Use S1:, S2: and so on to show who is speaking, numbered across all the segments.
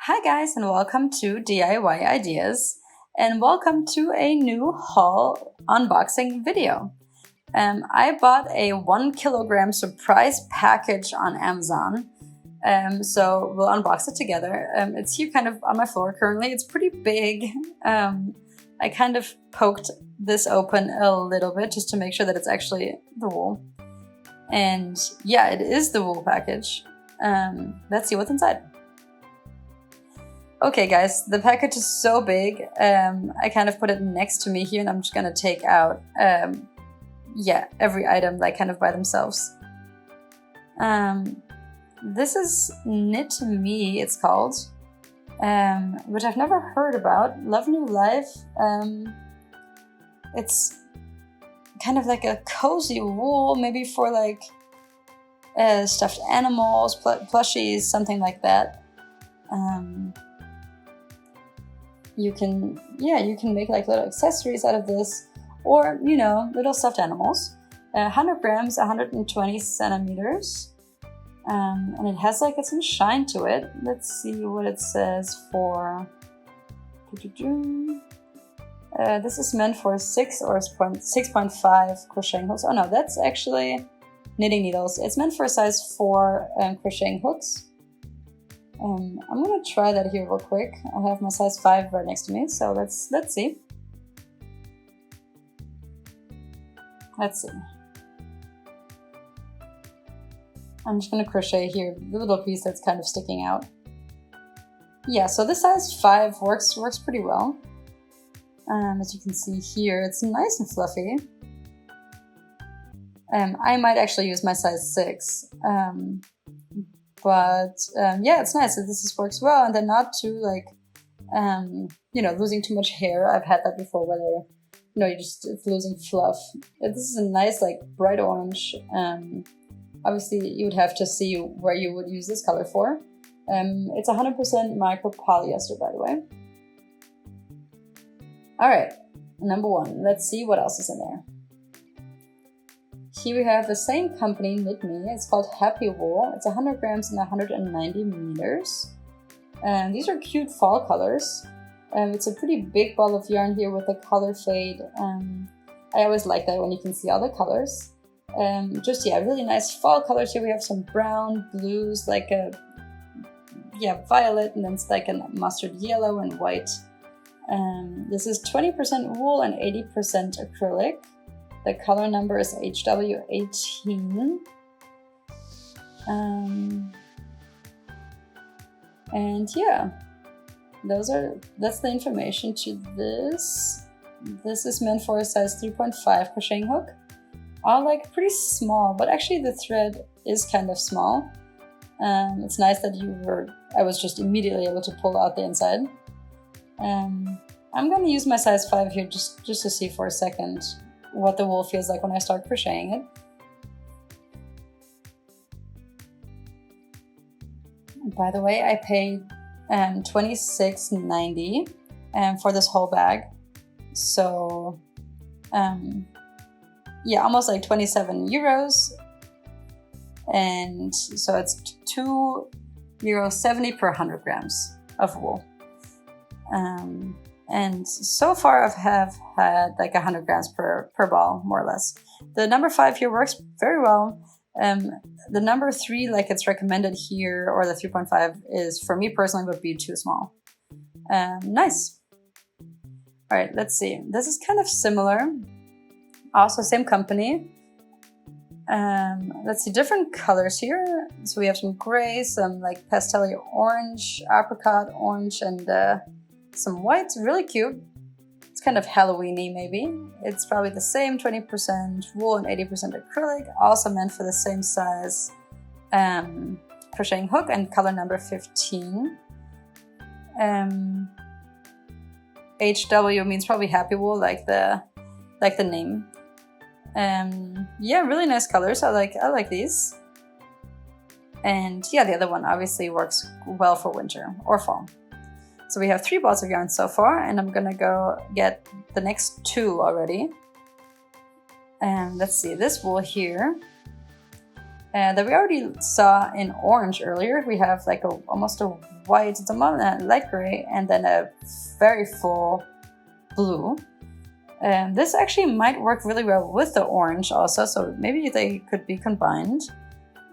S1: Hi guys, and welcome to DIY Ideas, and welcome to a new haul unboxing video. I bought a 1 kilogram surprise package on Amazon, so we'll unbox it together. It's here kind of on my floor currently. It's pretty big. I kind of poked this open a little bit just to make sure that it's actually the wool. And yeah, it is the wool package. Let's see what's inside. Okay guys, the package is so big, I kind of put it next to me here and I'm just gonna take out, every item like kind of by themselves. This is Knit Me, it's called, which I've never heard about. Love New Life. It's kind of like a cozy wool, maybe for like stuffed animals, plushies, something like that. You can make like little accessories out of this, or, you know, little stuffed animals. 100 grams, 120 centimeters. And it has like some shine to it. Let's see what it says for... this is meant for 6 or 6.5 crocheting hooks. Oh no, that's actually knitting needles. It's meant for size 4 crocheting hooks. I'm gonna try that here real quick. I have my size 5 right next to me, so let's see. Let's see. I'm just gonna crochet here the little piece that's kind of sticking out. Yeah, so this size 5 works pretty well. As you can see here, it's nice and fluffy. I might actually use my size 6. But yeah, it's nice that this works well, and they're not too like, losing too much hair. I've had that before, where it's losing fluff. This is a nice like bright orange. Obviously, you would have to see where you would use this color for. It's 100% micro polyester, by the way. All right, number 1. Let's see what else is in there. Here we have the same company, Knit Me. It's called Happy Wool. It's 100 grams and 190 meters. And these are cute fall colors. It's a pretty big ball of yarn here with a color fade. I always like that when you can see all the colors. Really nice fall colors here. We have some brown, blues, like a violet, and then it's like a mustard yellow and white. This is 20% wool and 80% acrylic. The color number is HW18. And yeah, that's the information to this. This is meant for a size 3.5 crocheting hook. All like pretty small, but actually the thread is kind of small. It's nice that I was just immediately able to pull out the inside. I'm gonna use my size 5 here just to see for a second what the wool feels like when I start crocheting it. By the way, I paid $26.90 for this whole bag. So almost like 27 euros. And so it's €2.70 per 100 grams of wool. And so far I have had like 100 grams per ball, more or less. The number 5 here works very well. The number 3, like it's recommended here, or the 3.5 is, for me personally, would be too small. Nice. All right, let's see. This is kind of similar. Also same company. Let's see, different colors here. So we have some gray, some like pastel orange, apricot orange, and some white. Really cute. It's kind of Halloween-y maybe. It's probably the same, 20% wool and 80% acrylic. Also meant for the same size crocheting hook, and color number 15. HW means probably happy wool, like the name. Really nice colors. I like these. And yeah, the other one obviously works well for winter or fall. So we have 3 balls of yarn so far, and I'm gonna go get the next 2 already. And let's see, this wool here that we already saw in orange earlier. We have like almost a white, it's a light gray, and then a very full blue. This actually might work really well with the orange also, so maybe they could be combined.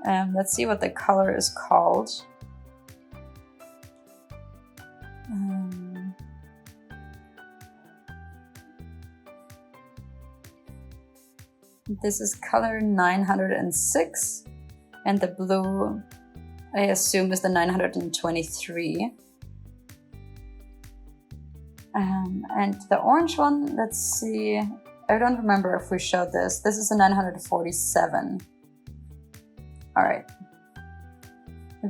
S1: Let's see what the color is called. This is color 906, and the blue, I assume, is the 923. And the orange one, let's see, I don't remember if we showed this. This is a 947. All right.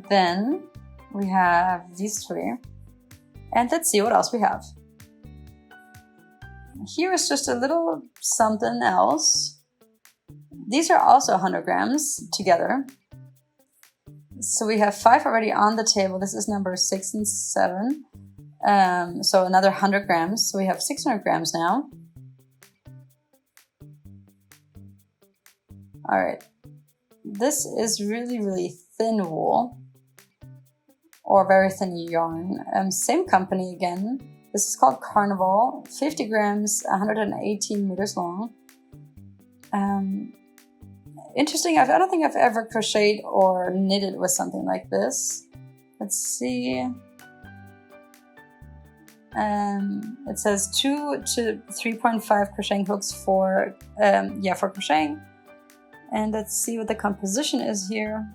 S1: Then we have these three. And let's see what else we have. Here is just a little something else. These are also 100 grams together. So we have 5 already on the table. This is number 6 and 7. So another 100 grams. So we have 600 grams now. All right. This is really, really thin wool, or very thin yarn. Same company again. This is called Carnival. 50 grams, 118 meters long. Interesting. I don't think I've ever crocheted or knitted with something like this. Let's see. It says 2 to 3.5 crocheting hooks for crocheting. And let's see what the composition is here.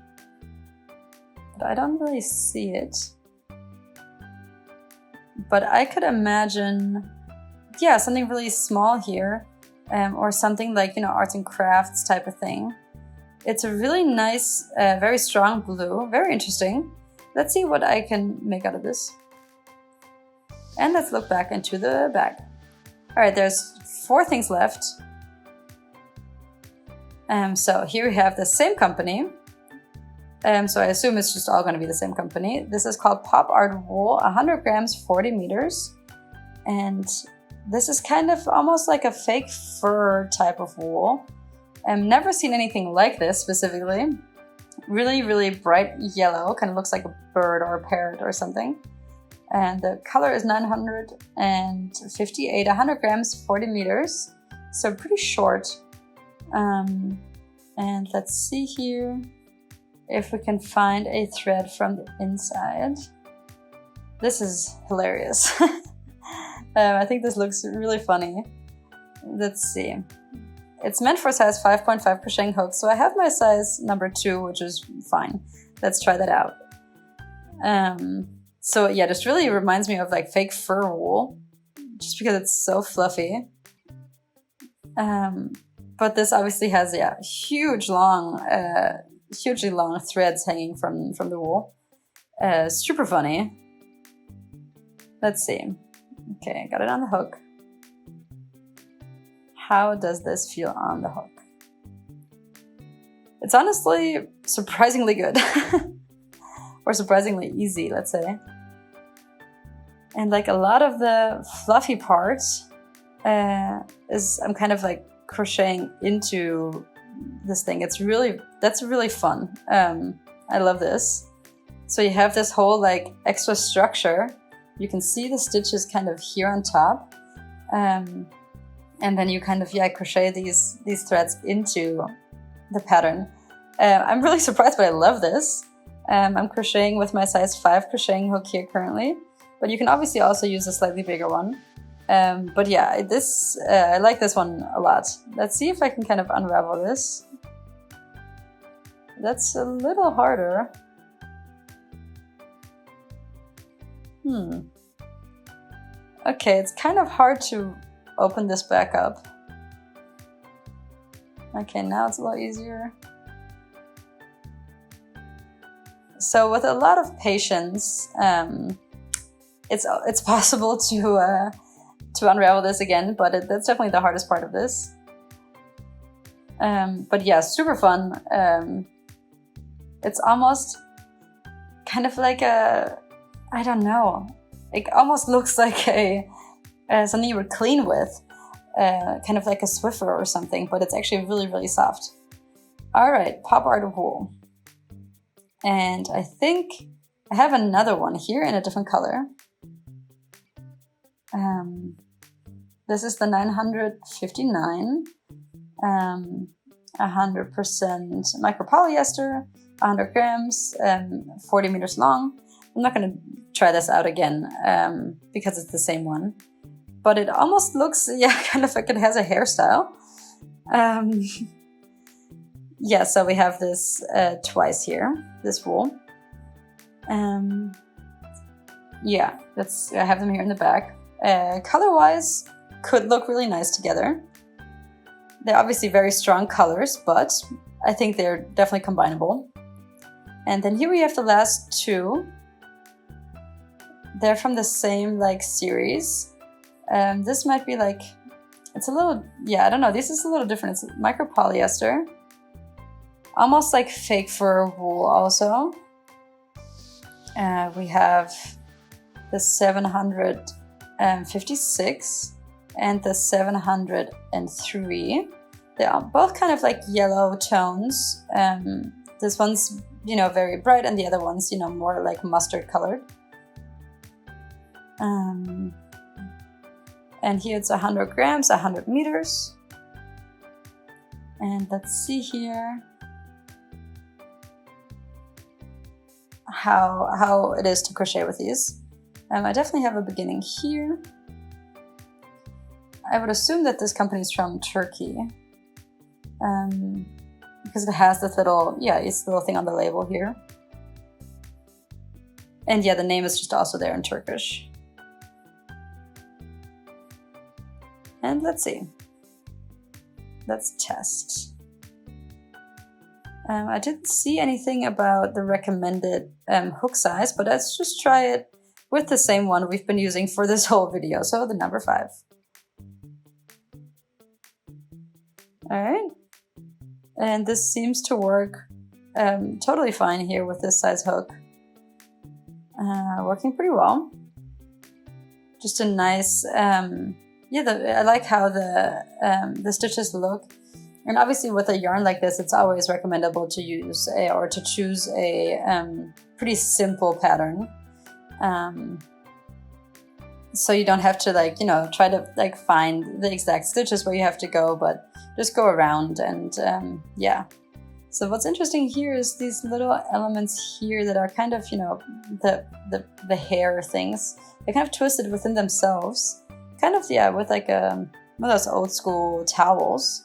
S1: But I don't really see it. But I could imagine, yeah, something really small here, or something like, arts and crafts type of thing. It's a really nice, very strong blue, very interesting. Let's see what I can make out of this. And let's look back into the bag. All right, there's 4 things left. So here we have the same company. So I assume it's just all going to be the same company. This is called Pop Art Wool, 100 grams, 40 meters. And this is kind of almost like a fake fur type of wool. I've never seen anything like this specifically. Really, really bright yellow, kind of looks like a bird or a parrot or something. And the color is 958, 100 grams, 40 meters. So pretty short. And let's see here if we can find a thread from the inside. This is hilarious. I think this looks really funny. Let's see. It's meant for size 5.5 crocheting hooks, so I have my size number 2, which is fine. Let's try that out. So yeah, this really reminds me of like fake fur wool, just because it's so fluffy. But this obviously has, hugely long threads hanging from the wool. Super funny. Let's see. Okay, got it on the hook. How does this feel on the hook? It's honestly surprisingly good. Or surprisingly easy, let's say. And like a lot of the fluffy parts I'm kind of like crocheting into this thing. That's really fun. I love this. So you have this whole like extra structure. You can see the stitches kind of here on top. And then you kind of, crochet these threads into the pattern. I'm really surprised, but I love this. I'm crocheting with my size 5 crocheting hook here currently, but you can obviously also use a slightly bigger one. But yeah, I like this one a lot. Let's see if I can kind of unravel this. That's a little harder. Okay, it's kind of hard to open this back up. Okay, now it's a lot easier. So with a lot of patience, it's possible to unravel this again, but that's definitely the hardest part of this. But yeah, super fun. It's almost kind of like I don't know. It almost looks like something you would clean with, kind of like a Swiffer or something, but it's actually really, really soft. All right, pop art wool. And I think I have another one here in a different color. This is the 959, 100% micropolyester, 100 grams, 40 meters long. I'm not going to try this out again because it's the same one. But it almost looks, yeah, kind of like it has a hairstyle. Yeah, so we have this twice here, this wool. Yeah, I have them here in the back. Color-wise, could look really nice together. They're obviously very strong colors, but I think they're definitely combinable. And then here we have the last two. They're from the same like series. This might be like, it's a little, yeah, I don't know. This is a little different. It's micropolyester. Almost like fake fur wool also. We have the 756 and the 703. They are both kind of like yellow tones. This one's, very bright, and the other one's, more like mustard colored. And here it's 100 grams, 100 meters. And let's see here how it is to crochet with these. I definitely have a beginning here. I would assume that this company is from Turkey, because it has this little, it's the little thing on the label here. And yeah, the name is just also there in Turkish. And let's see. Let's test. I didn't see anything about the recommended hook size, but let's just try it with the same one we've been using for this whole video, so the number 5. Alright, and this seems to work totally fine here with this size hook. Working pretty well. Just a nice, I like how the stitches look. And obviously with a yarn like this, it's always recommendable to use to choose a pretty simple pattern. So you don't have to try to find the exact stitches where you have to go, but just go around and yeah. So what's interesting here is these little elements here that are kind of, the hair things. They're kind of twisted within themselves. Kind of, with like one of those old school towels.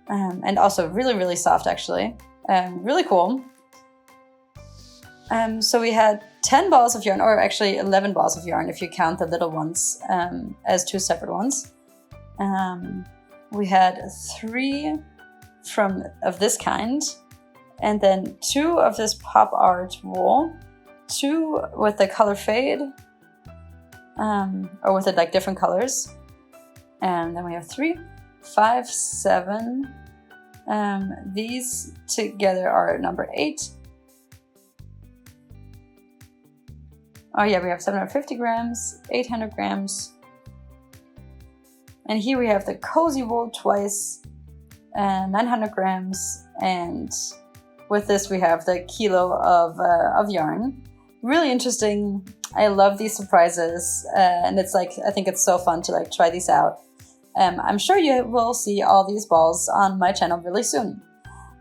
S1: And also really, really soft actually. Really cool. So we had 10 balls of yarn, or actually 11 balls of yarn if you count the little ones as 2 separate ones. We had 3 of this kind, and then 2 of this pop art wool, 2 with the color fade, or with it like different colors, and then we have 3, 5, 7. These together are number 8. Oh yeah, we have 750 grams, 800 grams. And here we have the cozy wool twice, 900 grams. And with this we have the kilo of yarn. Really interesting. I love these surprises. And it's I think it's so fun to try these out. I'm sure you will see all these balls on my channel really soon.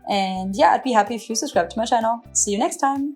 S1: And yeah, I'd be happy if you subscribe to my channel. See you next time!